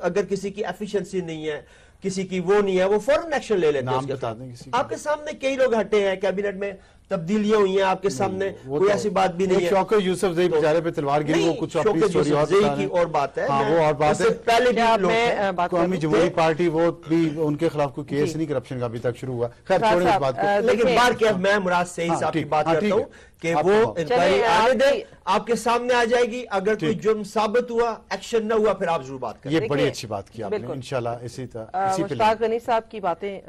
اگر کسی کی ایفیشنسی نہیں ہے, کسی کی وہ نہیں ہے, وہ فوراً ایکشن لے لیتے ہیں. آپ کے سامنے کئی لوگ ہٹے ہیں, کیبنٹ میں تبدیلیاں ہوئی ہیں, آپ کے سامنے کوئی ایسی بات بھی نہیں ہے. شوکت یوسف زئی بیچارے پہ تلوار گری, وہ کچھ شوکت یوسف زئی کی اور بات ہے, وہ اور بات ہے. پہلے بھی قومی جمہوری پارٹی وہ بھی ان کے خلاف کوئی کیس نہیں کرپشن کا ابھی تک شروع ہوا. خیر چھوڑیں اس بات کو, لیکن بار کیا میں مراد سعید صاحب کی بات کرتا ہوں کہ وہ انکوائری آنے دیں, آپ کے سامنے آ جائے گی. اگر کوئی جرم ثابت ہوا, ایکشن نہ ہوا, پھر آپ ضرور بات کریں. یہ بڑی اچھی بات کی آپ نے, انشاءاللہ اسی طرح. مشتاق غنی صاحب کی باتیں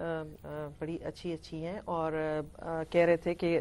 بڑی اچھی ہیں, اور کہہ رہے تھے کہ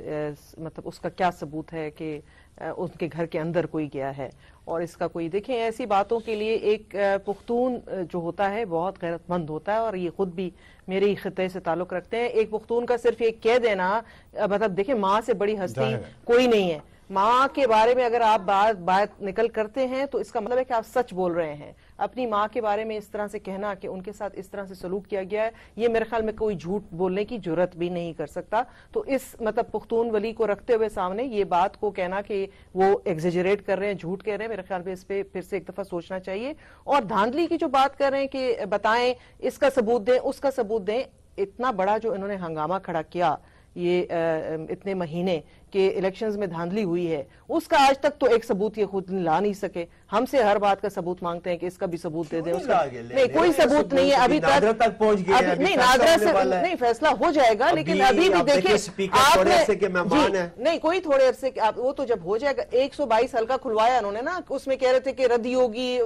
مطلب اس کا کیا ثبوت ہے کہ ان کے گھر کے اندر کوئی گیا ہے, اور اس کا کوئی, دیکھیں ایسی باتوں کے لیے ایک پختون جو ہوتا ہے بہت غیرت مند ہوتا ہے, اور یہ خود بھی میرے خطے سے تعلق رکھتے ہیں. ایک پختون کا صرف یہ کہہ دینا, مطلب دیکھیں ماں سے بڑی ہستی کوئی نہیں ہے. ماں کے بارے میں اگر آپ بات نکل کرتے ہیں تو اس کا مطلب ہے کہ آپ سچ بول رہے ہیں. اپنی ماں کے بارے میں اس طرح سے کہنا کہ ان کے ساتھ اس طرح سے سلوک کیا گیا ہے, یہ میرے خیال میں کوئی جھوٹ بولنے کی جرات بھی نہیں کر سکتا. تو اس مطلب پختون ولی کو رکھتے ہوئے سامنے یہ بات کو کہنا کہ وہ ایگزیجریٹ کر رہے ہیں, جھوٹ کہہ رہے ہیں, میرے خیال میں اس پہ پھر سے ایک دفعہ سوچنا چاہیے. اور دھاندلی کی جو بات کر رہے ہیں کہ بتائیں اس کا ثبوت دیں, اس کا ثبوت دیں, اتنا بڑا جو انہوں نے ہنگامہ کھڑا کیا یہ اتنے مہینے کہ الیکشنز میں دھاندلی ہوئی ہے, اس کا آج تک تو ایک ثبوت یہ خود لا نہیں سکے. ہم سے ہر بات کا ثبوت مانگتے ہیں کہ اس کا بھی ثبوت دے دیں, نہیں کوئی ثبوت نہیں ہے ابھی تک. نہیں نادرا سے نہیں, فیصلہ ہو جائے گا, لیکن ابھی بھی دیکھیں آپ نے نہیں کوئی تھوڑے عرصے, وہ تو جب ہو جائے گا. 122 حلقہ کھلوایا انہوں نے نا, اس میں کہہ رہے تھے کہ ردی ہوگی,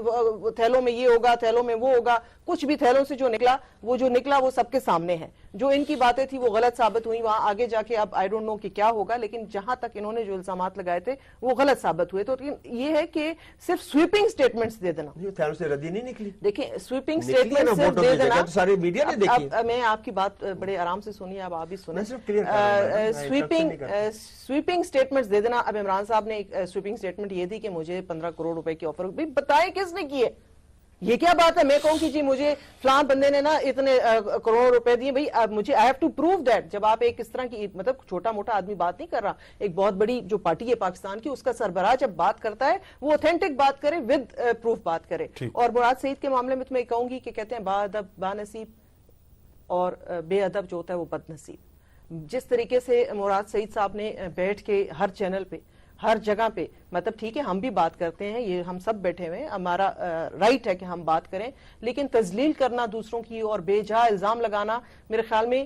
تھیلوں میں یہ ہوگا, تھیلوں میں وہ ہوگا. کچھ بھی تھیلوں سے جو نکلا وہ سب کے سامنے ہے. جو ان کی باتیں تھی وہ غلط ثابت ہوئی, وہاں آگے جا کے اب آئی ڈونٹ نو کہ کیا ہوگا, لیکن جہاں تک انہوں نے جو الزامات لگائے تھے وہ غلط ثابت ہوئے. تو یہ ہے کہ صرف سویپنگ سٹیٹمنٹس دے دینا, تھیلوں سے ردی نہیں نکلی. دیکھیں سویپنگ سٹیٹمنٹس دے دینا, سارے میڈیا نے دیکھی. میں آپ کی بات بڑے آرام سے سنیے, اب آپ بھی سنیں. سویپنگ سٹیٹمنٹس دے دینا. اب عمران صاحب نے ایک سویپنگ سٹیٹمنٹ یہ دی کہ مجھے 15 کروڑ روپے کی آفر, بتائیں کس نے کی ہے, یہ کیا بات ہے؟ میں کہوں کہ جی مجھے فلاں بندے نے نا اتنے کروڑ روپے دیے, بھئی مجھے I have to prove that. جب آپ ایک اس طرح کی, مطلب چھوٹا موٹا آدمی بات نہیں کر رہا, ایک بہت بڑی جو پارٹی ہے پاکستان کی, اس کا سربراہ جب بات کرتا ہے وہ اوتھینٹک بات کرے, ود پروف بات کرے. اور مراد سعید کے معاملے میں تو میں کہوں گی کہ کہتے ہیں با ادب با نصیب, اور بے ادب جو ہوتا ہے وہ بد نصیب. جس طریقے سے مراد سعید صاحب نے بیٹھ کے ہر چینل پہ ہر جگہ پہ مطلب ٹھیک ہے ہم بھی بات کرتے ہیں, یہ ہم سب بیٹھے ہوئے ہیں, ہمارا رائٹ ہے کہ ہم بات کریں, لیکن تذلیل کرنا دوسروں کی اور بے جا الزام لگانا میرے خیال میں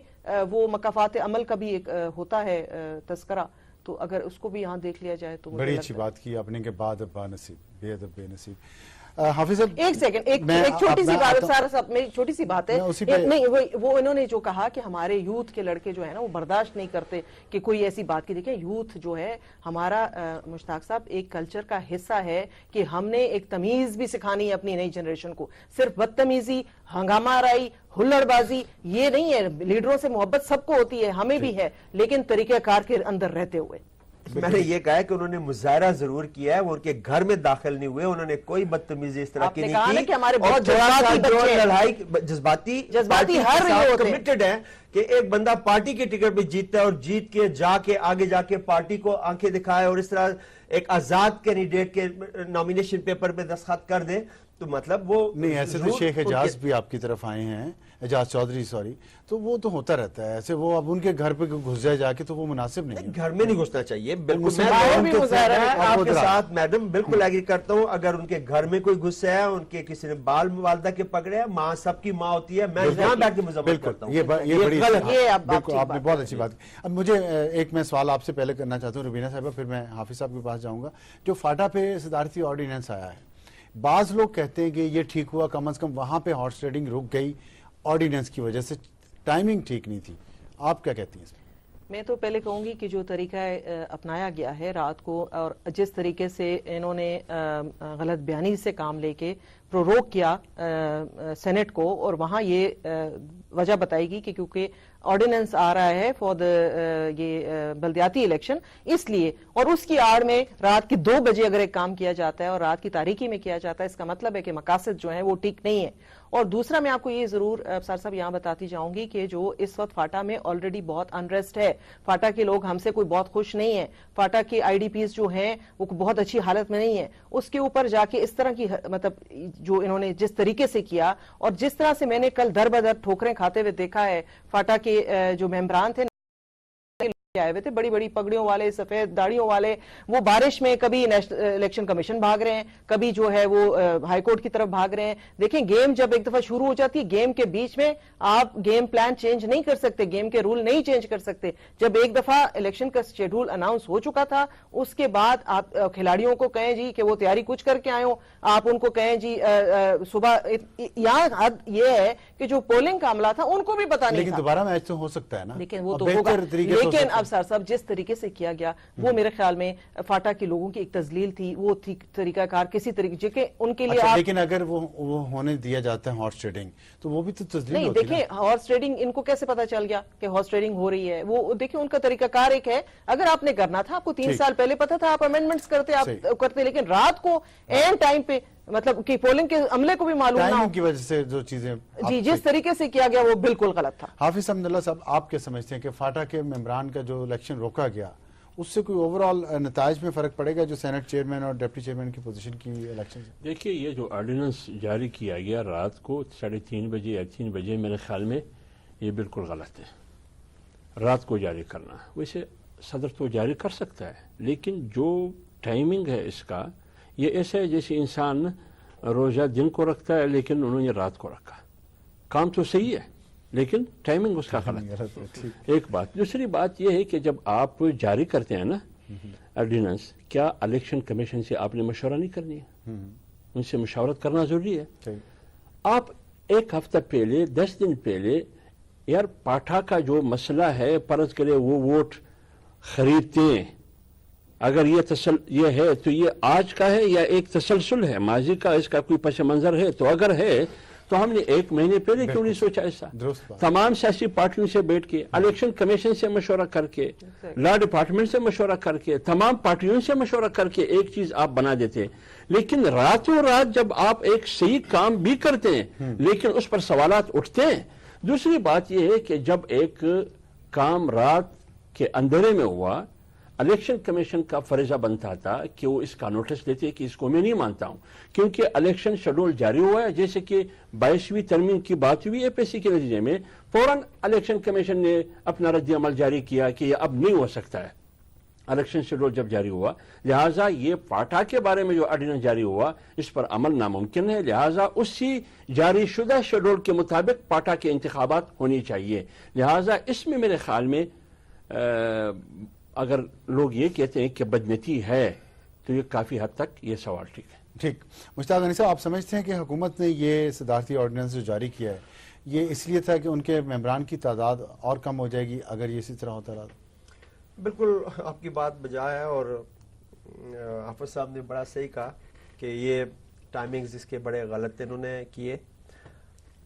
وہ مکافات عمل کا بھی ایک ہوتا ہے تذکرہ, تو اگر اس کو بھی یہاں دیکھ لیا جائے تو بڑی اچھی بات کی آپ نے کہ بعد با نصیب, بے ادب بے نصیب. حافظ صاحب ایک سیکنڈ, ایک چھوٹی سی بات, سارا صاحب میری چھوٹی سی بات ہے, نہیں وہ انہوں نے جو کہا کہ ہمارے یوتھ کے لڑکے جو ہے نا وہ برداشت نہیں کرتے کہ کوئی ایسی بات کی. دیکھیں یوتھ جو ہے ہمارا مشتاق صاحب ایک کلچر کا حصہ ہے کہ ہم نے ایک تمیز بھی سکھانی ہے اپنی نئی جنریشن کو, صرف بدتمیزی, ہنگامہ آرائی, ہلڑ بازی یہ نہیں ہے. لیڈروں سے محبت سب کو ہوتی ہے, ہمیں بھی ہے, لیکن طریقہ کار کے اندر رہتے ہوئے. میں نے یہ کہا ہے کہ انہوں نے مظاہرہ ضرور کیا ہے, وہ ان کے گھر میں داخل نہیں ہوئے, انہوں نے کوئی بدتمیزی اس طرح کی نہیں کی. کہ ہمارے بہت جذباتی ہر کمیٹڈ ہے کہ ایک بندہ پارٹی کے ٹکٹ پہ جیتتا ہے اور جیت کے جا کے آگے جا کے پارٹی کو آنکھیں دکھائے اور اس طرح ایک آزاد کینڈیڈیٹ کے نامینیشن پیپر پہ دستخط کر دے, تو مطلب وہ نہیں. ایسے تو شیخ اعجاز بھی آپ کی طرف آئے ہیں, اعجاز چودھری سوری, تو وہ تو ہوتا رہتا ہے ایسے. وہ اب ان کے گھر پہ گھس جائے جا کے تو وہ مناسب نہیں ہے. گھر میں نہیں گھسنا چاہیے. بالکل میں آپ کے ساتھ میڈم بالکل ایگری کرتا ہوں. اگر ان کے گھر میں کوئی غصہ ہے, ان کے کسی نے بال والدہ کے پکڑے ہیں, ماں سب کی ماں ہوتی ہے, میں یہاں بیٹھ کے مذمت کرتا ہوں. یہ بڑی بالکل آپ نے بہت اچھی بات کی. اب مجھے ایک میں سوال آپ سے پہلے کرنا چاہتا ہوں روبینہ صاحبہ, پھر میں حافظ صاحب کے پاس جاؤں گا. جو فاٹا پہ صدارتی آرڈیننس آیا ہے, بعض لوگ کہتے ہیں کہ یہ ٹھیک ہوا, کم از کم وہاں پہ ہارس ٹریڈنگ رک گئی آرڈیننس کی وجہ سے, ٹائمنگ ٹھیک نہیں تھی. آپ کیا کہتی ہیں اس میں؟ میں تو پہلے کہوں گی کہ جو طریقہ اپنایا گیا ہے رات کو, اور جس طریقے سے انہوں نے غلط بیانی سے کام لے کے پروروک کیا سینٹ کو, اور وہاں یہ وجہ بتائی گی کہ کیونکہ آرڈیننس آ رہا ہے فار یہ بلدیاتی الیکشن, اس لیے, اور اس کی آڑ میں رات کی 2 بجے اگر ایک کام کیا جاتا ہے اور رات کی تاریکی میں کیا جاتا ہے, اس کا مطلب ہے کہ مقاصد جو ہیں وہ ٹھیک نہیں ہے. اور دوسرا میں آپ کو یہ ضرور سر صاحب یہاں بتاتی جاؤں گی کہ جو اس وقت فاٹا میں آلریڈی بہت انریسٹ ہے, فاٹا کے لوگ ہم سے کوئی بہت خوش نہیں ہیں, فاٹا کے آئی ڈی پیز جو ہیں وہ بہت اچھی حالت میں نہیں ہیں. اس کے اوپر جا کے اس طرح کی مطلب جو انہوں نے جس طریقے سے کیا, اور جس طرح سے میں نے کل در بدر ٹھوکریں کھاتے ہوئے دیکھا ہے, فاٹا کے جو ممبران تھے آئے ہوئے تھے, بڑی بڑی پگڑیوں والے, سفید داڑیوں والے, وہ بارش میں کبھی نیشنل الیکشن کمیشن بھاگ رہے ہیں, کبھی جو ہے وہ ہائی کورٹ کی طرف بھاگ رہے ہیں. دیکھیں گیم جب ایک دفعہ شروع ہو جاتی ہے, گیم کے بیچ میں آپ گیم پلان چینج نہیں کر سکتے, گیم کے رول نہیں چینج کر سکتے. جب ایک دفعہ الیکشن کا شیڈول اناؤنس ہو چکا تھا, اس کے بعد آپ کھلاڑیوں کو کہیں جی کہ وہ تیاری کچھ کر کے آئے ہوں, آپ ان کو کہیں جی صبح, یہاں حد یہ ہے کہ جو پولنگ کا عملہ تھا ان کو بھی پتا نہیں تھا. لیکن دوبارہ میچ تو ہو سکتا ہے نا, لیکن وہ تو ہوگا. لیکن اب سر صاحب جس طریقے سے کیا گیا وہ میرے خیال میں فاٹا کے لوگوں کی ایک تذلیل تھی, وہ تھی طریقہ کار کسی طریقے کہ ان کے لیے. لیکن اگر وہ ہونے دیا جاتا ہے ہارس ٹریڈنگ, تو وہ بھی تو تذلیل ہوتی ہے. نہیں دیکھیں ہارس ٹریڈنگ ان کو کیسے پتا چل گیا کہ ہارس ٹریڈنگ ہو رہی ہے, وہ دیکھیں ان کا طریقہ کار ایک ہے. اگر آپ نے کرنا تھا, آپ کو 3 سال پہلے پتا تھا, آپ امینڈمنٹس کرتے, لیکن رات کو این ٹائم پہ مطلب کہ پولنگ کے عملے کو بھی معلوم نہ ہو کی وجہ سے جو چیزیں جی جس طریقے سے کیا گیا وہ بالکل غلط تھا. حافظ حمداللہ صاحب, آپ کیا سمجھتے ہیں کہ فاٹا کے ممبران کا جو الیکشن روکا گیا, اس سے کوئی اوورآل نتائج میں فرق پڑے گا جو سینٹ چیئرمین اور ڈپٹی چیئرمین کی پوزیشن کی الیکشن سے؟ دیکھیے یہ جو آرڈیننس جاری کیا گیا رات کو 3:30 بجے یا 3 بجے, میرے خیال میں یہ بالکل غلط ہے رات کو جاری کرنا. ویسے صدر تو جاری کر سکتا ہے, لیکن جو ٹائمنگ ہے اس کا, یہ ایسا ہے جیسے انسان روزہ دن کو رکھتا ہے لیکن انہوں نے رات کو رکھا. کام تو صحیح ہے لیکن ٹائمنگ اس کا غلط ہے. ایک بات. دوسری بات یہ ہے کہ جب آپ جاری کرتے ہیں نا آرڈیننس, کیا الیکشن کمیشن سے آپ نے مشورہ نہیں کرنی ہے؟ ان سے مشاورت کرنا ضروری ہے. آپ 1 ہفتہ پہلے 10 دن پہلے یار پاٹھا کا جو مسئلہ ہے, فرض کرے وہ ووٹ خریدتے ہیں, اگر یہ ہے تو یہ آج کا ہے یا ایک تسلسل ہے ماضی کا, اس کا کوئی پس منظر ہے؟ تو اگر ہے تو ہم نے 1 مہینے پہلے کیوں نہیں سوچا ایسا؟ تمام سیاسی پارٹیوں سے بیٹھ کے, الیکشن کمیشن سے مشورہ کر کے, لا ڈپارٹمنٹ سے مشورہ کر کے, تمام پارٹیوں سے مشورہ کر کے ایک چیز آپ بنا دیتے. لیکن راتوں رات جب آپ ایک صحیح کام بھی کرتے ہیں لیکن اس پر سوالات اٹھتے ہیں. دوسری بات یہ ہے کہ جب ایک کام رات کے اندھیرے میں ہوا, الیکشن کمیشن کا فریضہ بنتا تھا کہ وہ اس کا نوٹس لیتے کہ اس کو میں نہیں مانتا ہوں, کیونکہ الیکشن شیڈول جاری ہوا ہے. جیسے کہ 22ویں ترمیم کی بات ہوئی APC کے نتیجے میں, فوراً الیکشن کمیشن نے اپنا رد عمل جاری کیا کہ یہ اب نہیں ہو سکتا ہے. الیکشن شیڈول جب جاری ہوا، لہٰذا یہ پاٹا کے بارے میں جو آرڈیننس جاری ہوا اس پر عمل ناممکن ہے، لہٰذا اسی جاری شدہ شیڈول کے مطابق پاٹا کے انتخابات ہونی چاہیے. لہٰذا اس میں میرے خیال میں اگر لوگ یہ کہتے ہیں کہ بدنیتی ہے تو یہ کافی حد تک یہ سوال ٹھیک ہے. ٹھیک. مشتاق غنی صاحب، آپ سمجھتے ہیں کہ حکومت نے یہ صدارتی آرڈیننس جو جاری کیا ہے یہ اس لیے تھا کہ ان کے ممبران کی تعداد اور کم ہو جائے گی اگر یہ اسی طرح ہوتا رہا؟ بالکل آپ کی بات بجا ہے، اور حافظ صاحب نے بڑا صحیح کہا کہ یہ ٹائمنگز اس کے بڑے غلط انہوں نے کیے.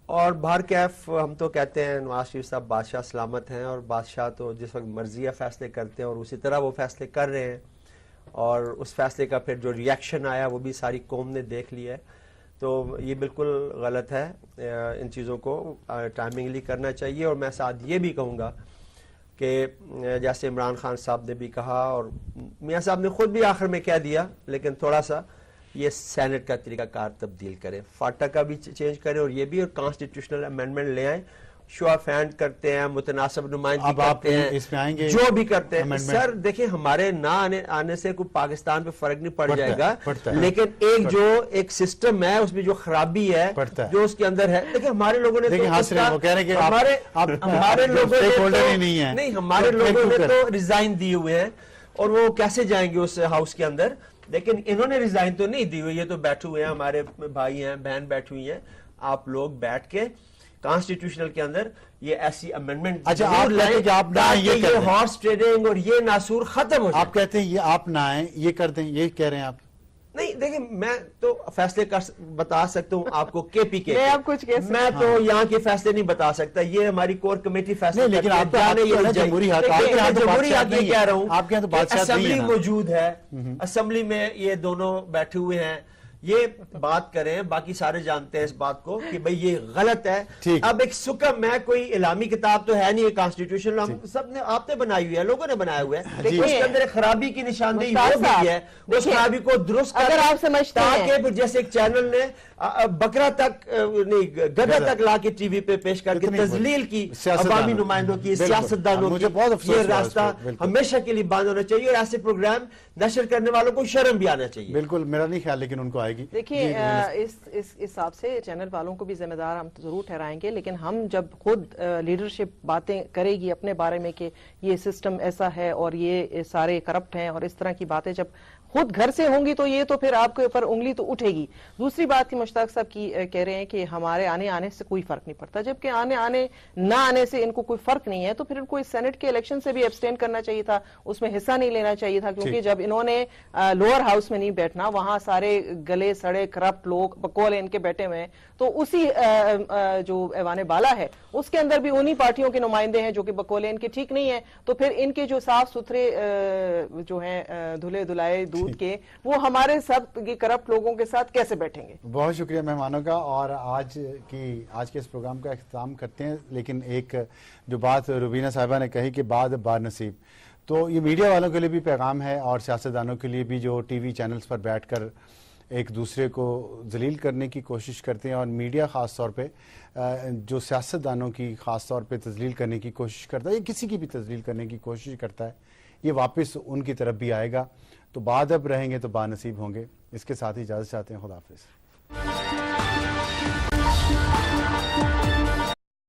اور بہر کیف ہم تو کہتے ہیں نواز شریف صاحب بادشاہ سلامت ہیں، اور بادشاہ تو جس وقت مرضی ہے فیصلے کرتے ہیں، اور اسی طرح وہ فیصلے کر رہے ہیں، اور اس فیصلے کا پھر جو ریئیکشن آیا وہ بھی ساری قوم نے دیکھ لیا ہے. تو یہ بالکل غلط ہے، ان چیزوں کو ٹائمنگلی کرنا چاہیے. اور میں ساتھ یہ بھی کہوں گا کہ جیسے عمران خان صاحب نے بھی کہا اور میاں صاحب نے خود بھی آخر میں کہہ دیا، لیکن تھوڑا سا یہ سینٹ کا طریقہ کار تبدیل کریں، فاٹا کا بھی چینج کریں، اور یہ بھی اور کانسٹیٹیوشنل امینڈمنٹ لے آئیں. شو آف ہینڈ کرتے ہیں، متناسب نمائندگی کرتے ہیں، اس میں آئیں گے جو بھی کرتے ہیں. سر دیکھیں ہمارے نہ آنے سے کوئی پاکستان پہ فرق نہیں پڑ جائے گا، لیکن ایک سسٹم ہے اس میں جو خرابی ہے جو اس کے اندر ہے. دیکھیں ہمارے لوگوں نے ہمارے لوگوں نے تو ریزائن دیے ہوئے ہیں، اور وہ کیسے جائیں گے اس ہاؤس کے اندر؟ لیکن انہوں نے ریزائن تو نہیں دی ہوئی، یہ تو بیٹھے ہوئے ہیں، ہمارے بھائی ہیں، بہن بیٹھی ہوئی ہیں. آپ لوگ بیٹھ کے کانسٹیٹیوشنل کے اندر یہ ایسی امینڈمنٹ یہ ہارس ٹریڈنگ اور یہ ناسور ختم ہو جائے. آپ کہتے ہیں یہ آپ نہ آئیں، یہ کر دیں، یہ کہہ رہے ہیں آپ؟ نہیں دیکھیں، میں تو فیصلے بتا سکتا ہوں آپ کو کے پی کے، میں تو یہاں کے فیصلے نہیں بتا سکتا، یہ ہماری کور کمیٹی فیصلے کرتی ہے. لیکن جمہوری حق یہ کہہ رہا ہوں، اسمبلی موجود ہے، اسمبلی میں یہ دونوں بیٹھے ہوئے ہیں، یہ بات کریں. باقی سارے جانتے ہیں اس بات کو کہ بھئی یہ غلط ہے. اب ایک سکم میں کوئی اعلامی کتاب تو ہے نہیں، یہ کانسٹیٹیوشن ہم سب نے آپ نے بنائی ہوئی ہے، لوگوں نے بنایا ہوا ہے، لیکن اس کے اندر ایک خرابی کی نشاندہی ہو گئی ہے. اس خرابی کو درست اگر آپ سمجھتے ہیں تاکہ جیسے ایک چینل نے بکرا تک نہیں گدھا تک لا کے ٹی وی پہ پیش کر کے تذلیل کی عوامی نمائندوں کی، سیاستدانوں کی، یہ راستہ ہمیشہ کے لیے بند ہونا چاہیے، اور ایسے پروگرام نشر کرنے والوں کو شرم بھی آنا چاہیے. بالکل میرا نہیں خیال، لیکن ان کو آئے گی. دیکھیے اس حساب سے چینل والوں کو بھی ذمہ دار ہم ضرور ٹھہرائیں گے، لیکن ہم جب خود لیڈرشپ باتیں کرے گی اپنے بارے میں کہ یہ سسٹم ایسا ہے اور یہ سارے کرپٹ ہیں اور اس طرح کی باتیں جب خود گھر سے ہوں گی تو یہ تو پھر آپ کے اوپر انگلی تو اٹھے گی. دوسری بات کی مشتاق صاحب کی کہہ رہے ہیں کہ ہمارے آنے سے کوئی فرق نہیں پڑتا، جبکہ آنے نہ آنے سے ان کو کوئی فرق نہیں ہے، تو پھر ان کو اس سینٹ کے الیکشن سے بھی ایبسٹین کرنا چاہیے تھا، اس میں حصہ نہیں لینا چاہیے تھا، کیونکہ جب انہوں نے لوور ہاؤس میں نہیں بیٹھنا، وہاں سارے گلے سڑے کرپٹ لوگ بقول ان کے بیٹھے ہوئے ہیں، تو اسی جو ایوان بالا ہے اس کے اندر بھی انہی پارٹیوں کے نمائندے ہیں جو کہ بقول ان کے ٹھیک نہیں ہیں. تو پھر ان کے جو صاف ستھرے جو ہیں دھلے دھلائے دودھ کے، وہ ہمارے سب کرپٹ لوگوں کے ساتھ کیسے بیٹھیں گے؟ بہت شکریہ مہمانوں کا. اور آج کے اس پروگرام کا اختتام کرتے ہیں، لیکن ایک جو بات روبینہ صاحبہ نے کہی کہ بعد بار نصیب، تو یہ میڈیا والوں کے لیے بھی پیغام ہے اور سیاستدانوں کے لیے بھی جو ٹی وی چینلز پر بیٹھ کر ایک دوسرے کو ذلیل کرنے کی کوشش کرتے ہیں، اور میڈیا خاص طور پہ جو سیاستدانوں کی خاص طور پہ تذلیل کرنے کی کوشش کرتا ہے، یا کسی کی بھی تذلیل کرنے کی کوشش کرتا ہے، یہ واپس ان کی طرف بھی آئے گا. تو بعد اب رہیں گے تو با نصیب ہوں گے. اس کے ساتھ ہی اجازت چاہتے ہیں. خدا حافظ.